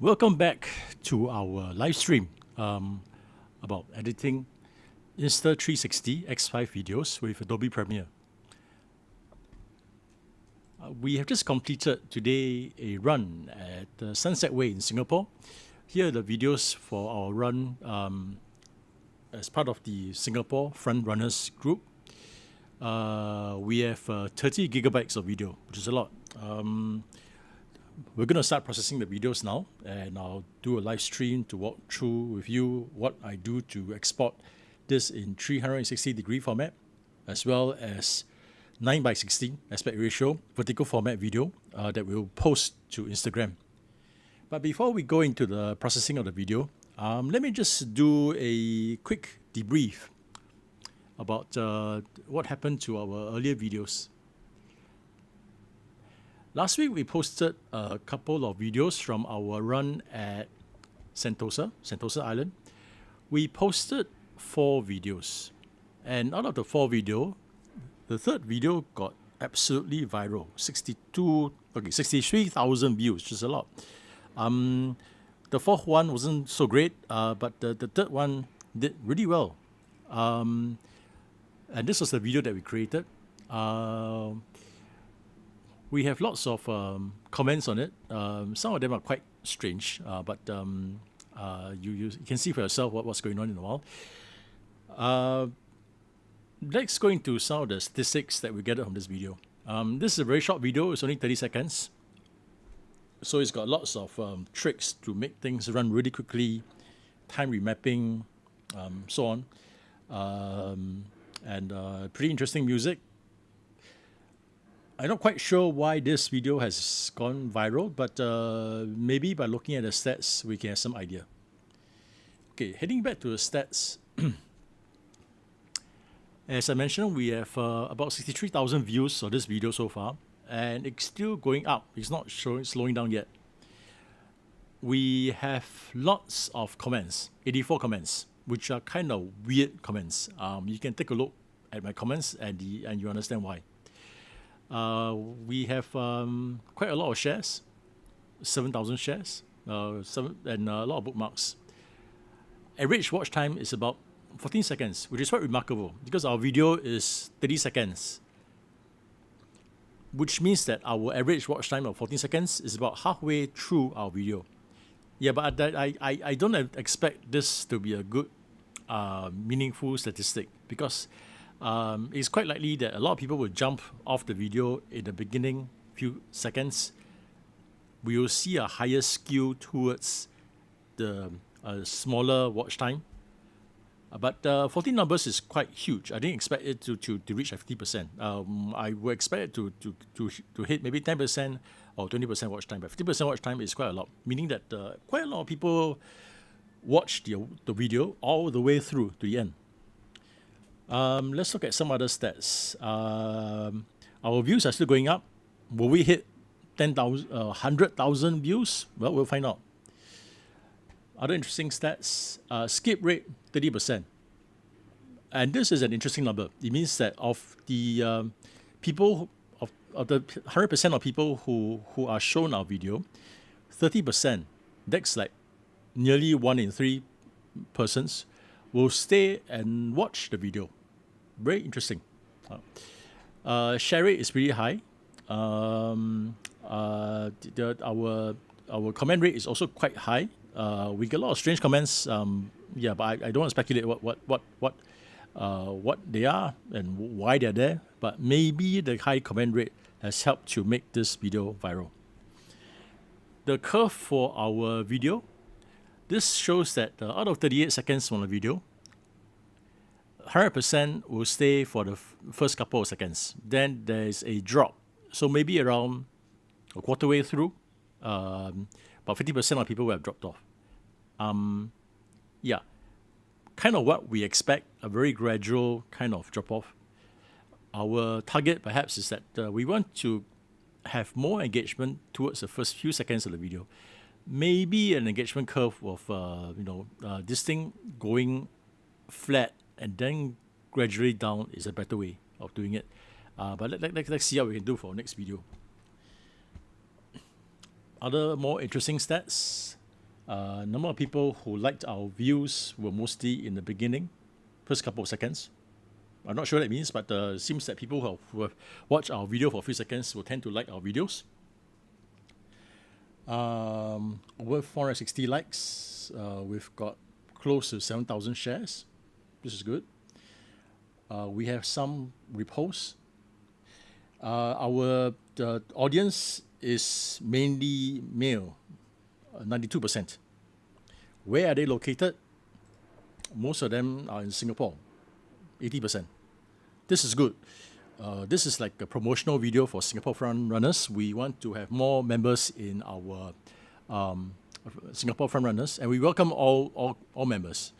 Welcome back to our live stream about editing Insta360 X5 videos with Adobe Premiere. We have just completed today a run at the Sunset Way in Singapore. Here are the videos for our run as part of the Singapore Front Runners group. We have 30 gigabytes of video, which is a lot. We're going to start processing the videos now, and I'll do a live stream to walk through with you what I do to export this in 360-degree format, as well as 9:16 aspect ratio vertical format video that we'll post to Instagram. But before we go into the processing of the video, let me just do a quick debrief about what happened to our earlier videos. Last week, we posted a couple of videos from our run at Sentosa Island. We posted 4 videos. And out of the 4 videos, the third video got absolutely viral. 63,000 views, which is a lot. The fourth one wasn't so great, but the third one did really well. And this was the video that we created. We have lots of comments on it. Some of them are quite strange, but you can see for yourself what's going on in the world. Let's go into some of the statistics that we gathered from this video. This is a very short video. It's only 30 seconds. So it's got lots of tricks to make things run really quickly, time remapping, so on. And pretty interesting music. I'm not quite sure why this video has gone viral, but maybe by looking at the stats, we can have some idea. Okay, heading back to the stats. As I mentioned, we have about 63,000 views of this video so far, and it's still going up. It's not slowing down yet. We have lots of comments, 84 comments, which are kind of weird comments. You can take a look at my comments and you understand why. We have quite a lot of shares, 7,000 shares, and a lot of bookmarks. Average watch time is about 14 seconds, which is quite remarkable because our video is 30 seconds, which means that our average watch time of 14 seconds is about halfway through our video. Yeah, but I don't expect this to be a good, meaningful statistic because it's quite likely that a lot of people will jump off the video in the beginning few seconds. We will see a higher skew towards the smaller watch time. But 14 numbers is quite huge. I didn't expect it to reach 50%. I would expect it to hit maybe 10% or 20% watch time. But 50% watch time is quite a lot, meaning that quite a lot of people watch the video all the way through to the end. Let's look at some other stats. Our views are still going up. Will we hit 100,000 views? Well, we'll find out. Other interesting stats, skip rate 30%. And this is an interesting number. It means that of the people, of the 100% of people who are shown our video, 30%, that's like nearly 1 in 3 persons, will stay and watch the video. Very interesting. Share rate is pretty high. Our comment rate is also quite high. We get a lot of strange comments. Yeah, but I don't want to speculate what they are and why they're there. But maybe the high comment rate has helped to make this video viral. The curve for our video, this shows that out of 38 seconds from the video, 100% will stay for the first couple of seconds. Then there's a drop. So maybe around a quarter way through, about 50% of people will have dropped off. Yeah, kind of what we expect, a very gradual kind of drop-off. Our target perhaps is that we want to have more engagement towards the first few seconds of the video. Maybe an engagement curve of, this thing going flat and then gradually down is a better way of doing it. But let's see how we can do for our next video. Other more interesting stats. Number of people who liked our views were mostly in the beginning, first couple of seconds. I'm not sure what that means, but it seems that people who have watched our video for a few seconds will tend to like our videos. Over 460 likes. We've got close to 7,000 shares. This is good. We have some reposts. Our audience is mainly male, 92%. Where are they located? Most of them are in Singapore, 80%. This is good. This is like a promotional video for Singapore Front Runners. We want to have more members in our Singapore Front Runners, and we welcome all members.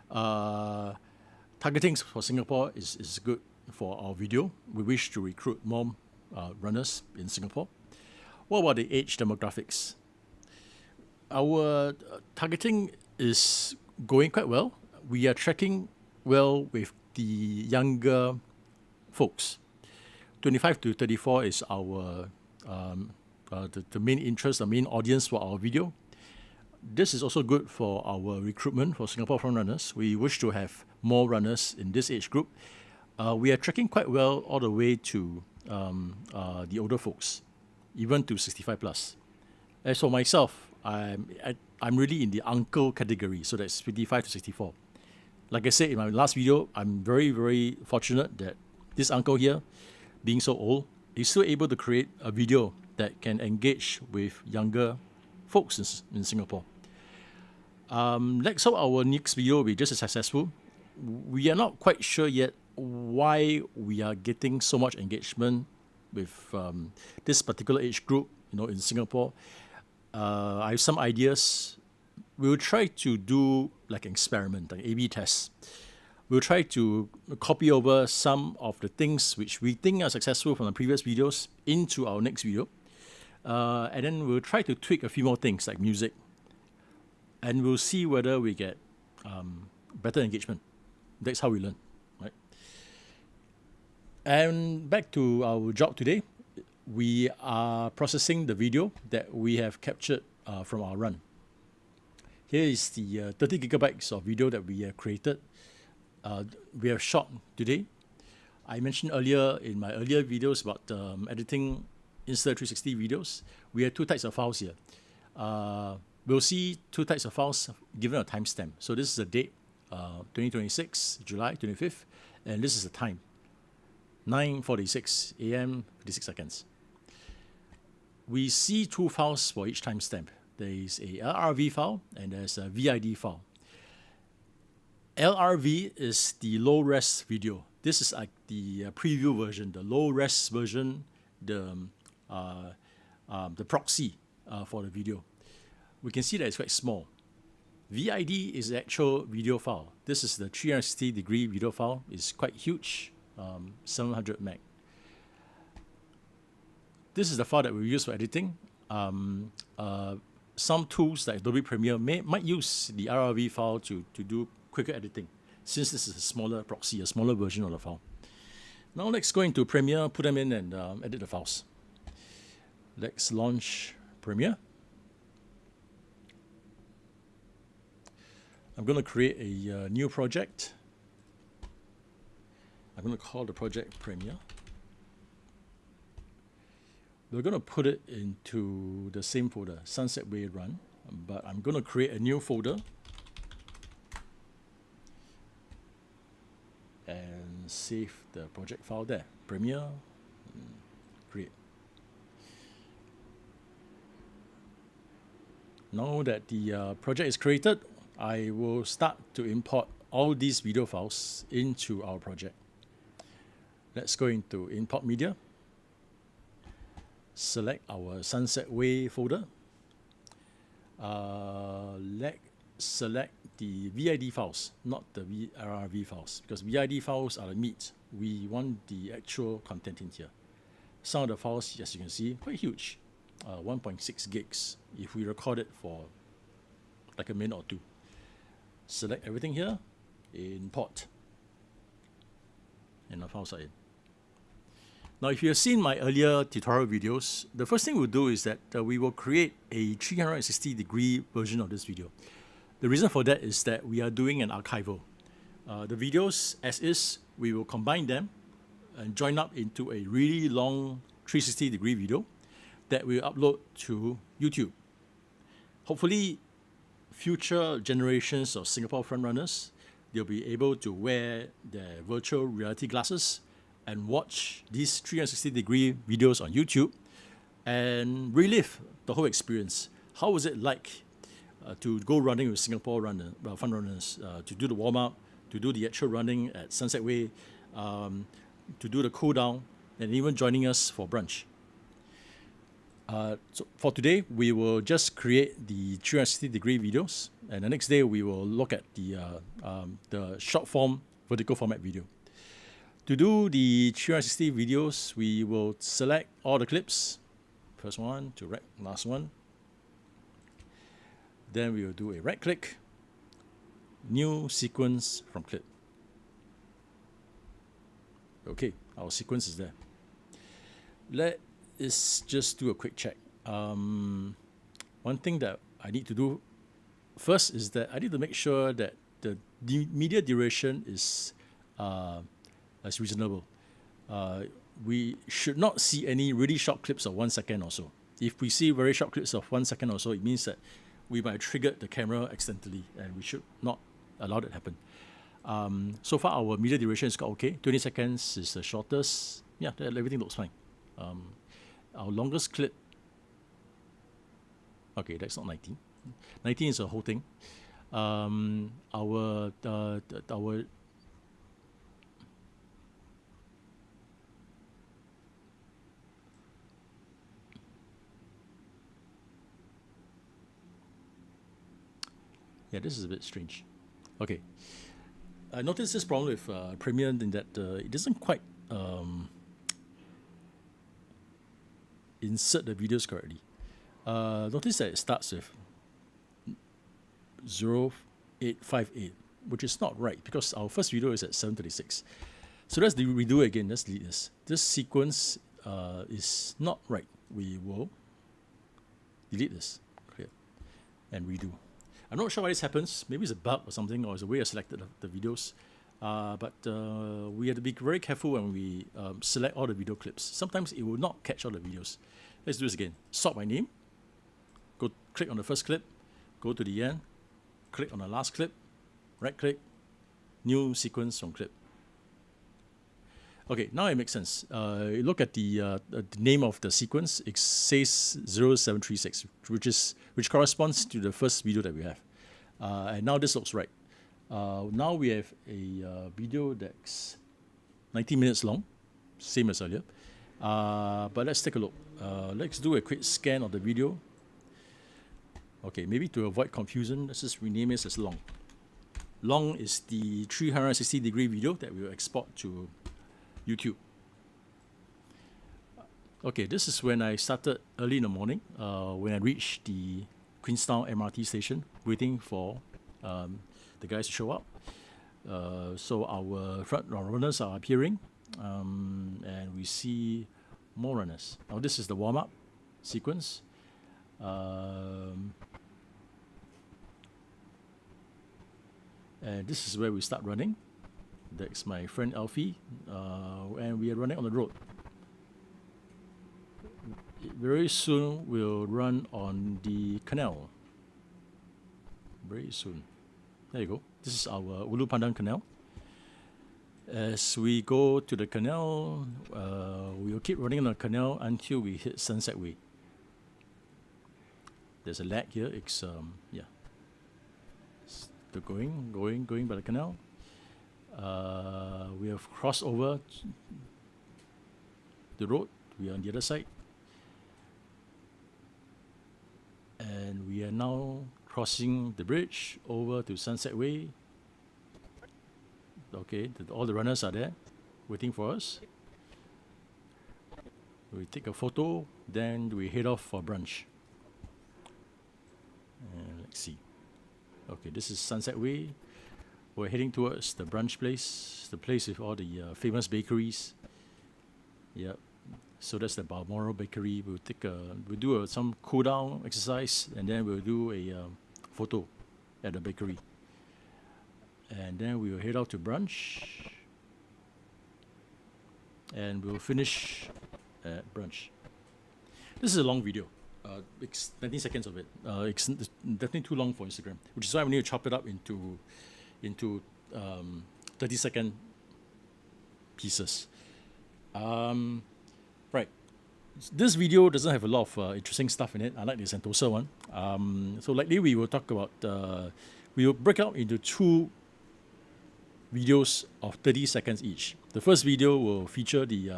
Targeting for Singapore is good for our video. We wish to recruit more runners in Singapore. What about the age demographics? Our targeting is going quite well. We are tracking well with the younger folks. 25 to 34 is our the main interest, the main audience for our video. This is also good for our recruitment for Singapore Front Runners. We wish to have more runners in this age group. We are tracking quite well all the way to the older folks, even to 65 plus. As for myself, I'm really in the uncle category, so that's 55 to 64. Like I said in my last video, I'm very, very fortunate that this uncle here, being so old, is still able to create a video that can engage with younger folks in Singapore. Let's hope our next video will be just as successful. We are not quite sure yet why we are getting so much engagement with this particular age group, in Singapore. I have some ideas. We'll try to do like an experiment, like A/B test. We'll try to copy over some of the things which we think are successful from the previous videos into our next video. And then we'll try to tweak a few more things like music. And we'll see whether we get better engagement. That's how we learn, right? And back to our job today. We are processing the video that we have captured from our run. Here is the 30 gigabytes of video that we have created. We have shot today. I mentioned earlier in my earlier videos about editing Insta360 videos. We have two types of files here. We'll see two types of files given a timestamp. So this is the date, 2026, July 25th, and this is the time, 9:46 a.m., 56 seconds. We see two files for each timestamp. There is a LRV file and there's a VID file. LRV is the low-res video. This is like the preview version, the low-res version, the proxy for the video. We can see that it's quite small. VID is the actual video file. This is the 360-degree video file. It's quite huge, 700 meg. This is the file that we use for editing. Some tools like Adobe Premiere might use the LRV file to do quicker editing, since this is a smaller proxy, a smaller version of the file. Now let's go into Premiere, put them in and edit the files. Let's launch Premiere. I'm going to create a new project. I'm going to call the project Premiere. We're going to put it into the same folder, Sunset Way Run, but I'm going to create a new folder and save the project file there. Premiere, create. Now that the project is created, I will start to import all these video files into our project. Let's go into Import Media. Select our Sunset Way folder. Let's select the VID files, not the LRV files, because VID files are the meat. We want the actual content in here. Some of the files, as you can see, quite huge, 1.6 gigs if we record it for like a minute or two. Select everything here, import, and the files are in. Now, if you have seen my earlier tutorial videos, the first thing we'll do is that we will create a 360-degree version of this video. The reason for that is that we are doing an archival. The videos as is, we will combine them and join up into a really long 360-degree video that we'll upload to YouTube. Hopefully, future generations of Singapore frontrunners, they'll be able to wear their virtual reality glasses and watch these 360-degree videos on YouTube and relive the whole experience. How was it like to go running with Singapore frontrunners, to do the warm-up, to do the actual running at Sunset Way, to do the cool-down, and even joining us for brunch. So for today, we will just create the 360-degree videos, and the next day we will look at the short-form vertical format video. To do the 360 videos, we will select all the clips, first one to last one. Then we will do a right-click, new sequence from clip. Okay, our sequence is there. Let's just do a quick check. One thing that I need to do first is that I need to make sure that the media duration is reasonable. We should not see any really short clips of 1 second or so. If we see very short clips of 1 second or so, it means that we might trigger the camera accidentally, and we should not allow that to happen. So far, our media duration is okay. 20 seconds is the shortest. Yeah, everything looks fine. Our longest clip, okay, that's not 19. 19 is the whole thing. Our yeah, this is a bit strange. Okay, I noticed this problem with Premiere in that it doesn't quite insert the videos correctly. Notice that it starts with 0858, which is not right because our first video is at 7:36. So let's redo it again. Let's delete this. This sequence is not right. We will delete this, clear, and redo. I'm not sure why this happens. Maybe it's a bug or something, or it's the way I selected the videos. But we have to be very careful when we select all the video clips. Sometimes it will not catch all the videos. Let's do this again. Sort by name. Go click on the first clip. Go to the end. Click on the last clip. Right click. New sequence from clip. Okay, now it makes sense. Look at the name of the sequence. It says 0736, which corresponds to the first video that we have. And now this looks right. Now we have a video that's 90 minutes long, same as earlier. But let's take a look. Let's do a quick scan of the video. Okay, maybe to avoid confusion, let's just rename it as long. Long is the 360-degree video that we will export to YouTube. Okay, this is when I started early in the morning, when I reached the Queenstown MRT station, waiting for the guys to show up. So our front runners are appearing, and we see more runners. Now this is the warm-up sequence. And this is where we start running. That's my friend Alfie, and we are running on the road. Very soon we'll run on the canal. Very soon. There you go. This is our Ulu Pandan Canal. As we go to the canal, we will keep running on the canal until we hit Sunset Way. There's a lag here. It's yeah. Still going by the canal. We have crossed over the road. We are on the other side. And we are now crossing the bridge over to Sunset Way. Okay, all the runners are there waiting for us. We take a photo, then we head off for brunch. Let's see. Okay, this is Sunset Way. We're heading towards the brunch place, the place with all the famous bakeries. Yep, So that's the Balmoral Bakery. We'll do some cool down exercise, and then we'll do a photo at the bakery. And then we will head out to brunch, and we'll finish at brunch. This is a long video. It's 19 seconds of it. It's definitely too long for Instagram, which is why we need to chop it up into 30-second pieces. Right. This video doesn't have a lot of interesting stuff in it. I like the Sentosa one. So likely we will talk about, we will break out into two videos of 30 seconds each. The first video will feature the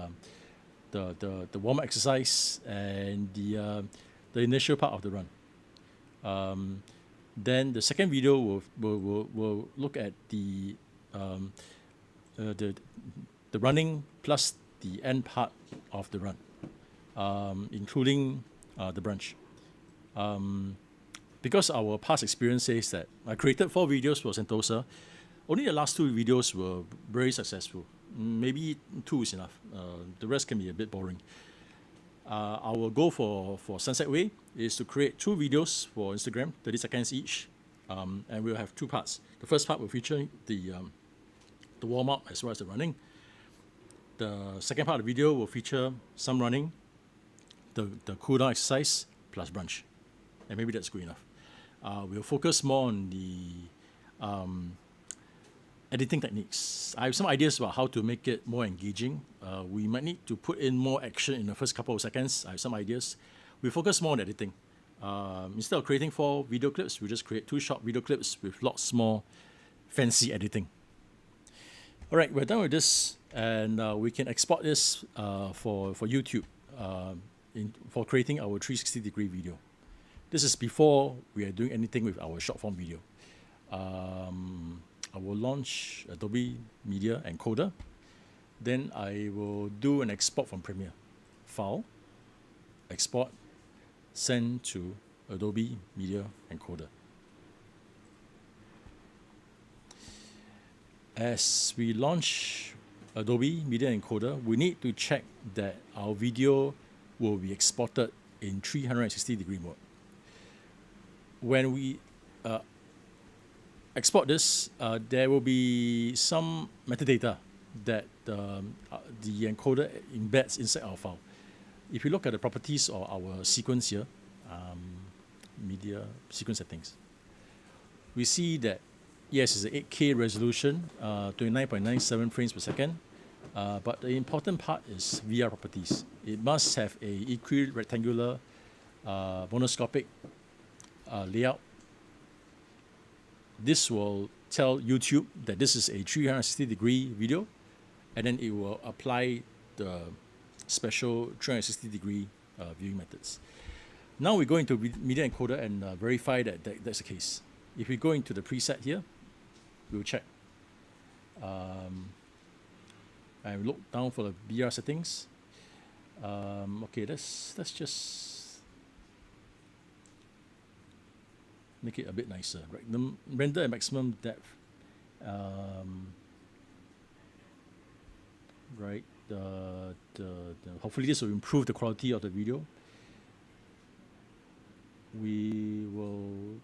warm-up exercise and the initial part of the run. Then the second video will look at the running plus the end part of the run, including the brunch. Because our past experience says that I created 4 videos for Sentosa. Only the last 2 videos were very successful. Maybe 2 is enough. The rest can be a bit boring. Our goal for Sunset Way is to create 2 videos for Instagram, 30 seconds each, and we'll have 2 parts. The first part will feature the warm-up as well as the running. The second part of the video will feature some running, the cool-down exercise, plus brunch. And maybe that's good enough. We'll focus more on the editing techniques. I have some ideas about how to make it more engaging. We might need to put in more action in the first couple of seconds. I have some ideas. We focus more on editing. Instead of creating 4 video clips, we just create 2 short video clips with lots more fancy editing. All right, we're done with this, and we can export this for YouTube for creating our 360-degree video. This is before we are doing anything with our short-form video. I will launch Adobe Media Encoder. Then I will do an export from Premiere. File, export, send to Adobe Media Encoder. As we launch Adobe Media Encoder, we need to check that our video will be exported in 360-degree mode. When we export this, there will be some metadata that the encoder embeds inside our file. If you look at the properties of our sequence here, media sequence settings, we see that yes, it's an 8K resolution, 29.97 frames per second, but the important part is VR properties. It must have a equirectangular monoscopic layout. This will tell YouTube that this is a 360-degree video, and then it will apply the special 360-degree viewing methods. Now we go into Media Encoder and verify that that's the case. If we go into the preset here, we'll check. And look down for the VR settings. Okay, let's just make it a bit nicer. Right, the render at maximum depth. Right, hopefully this will improve the quality of the video. We will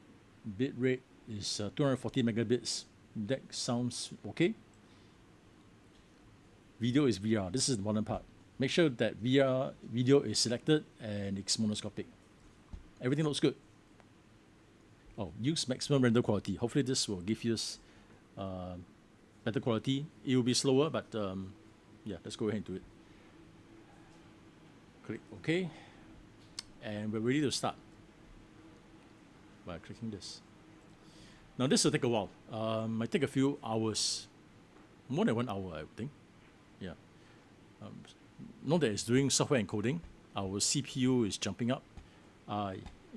bit rate is 240 megabits. That sounds okay. Video is VR. This is the bottom part. Make sure that VR video is selected and it's monoscopic. Everything looks good. Oh, use maximum render quality. Hopefully this will give us better quality. It will be slower, but yeah, let's go ahead and do it. Click OK. And we're ready to start by clicking this. Now this will take a while. Might take a few hours, more than 1 hour, I would think. Yeah. Note that it's doing software encoding. Our CPU is jumping up.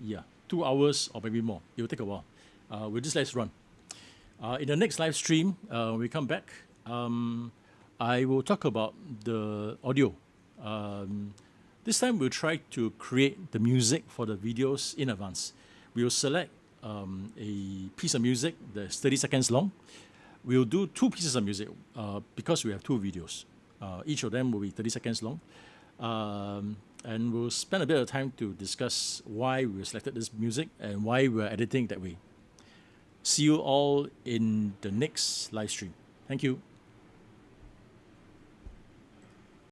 Yeah, 2 hours or maybe more. It will take a while. We'll just let's run. In the next live stream, when we come back, I will talk about the audio. This time we'll try to create the music for the videos in advance. We'll select a piece of music that's 30 seconds long. We'll do 2 pieces of music because we have 2 videos. Each of them will be 30 seconds long. And we'll spend a bit of time to discuss why we selected this music and why we're editing that way. See you all in the next live stream. Thank you.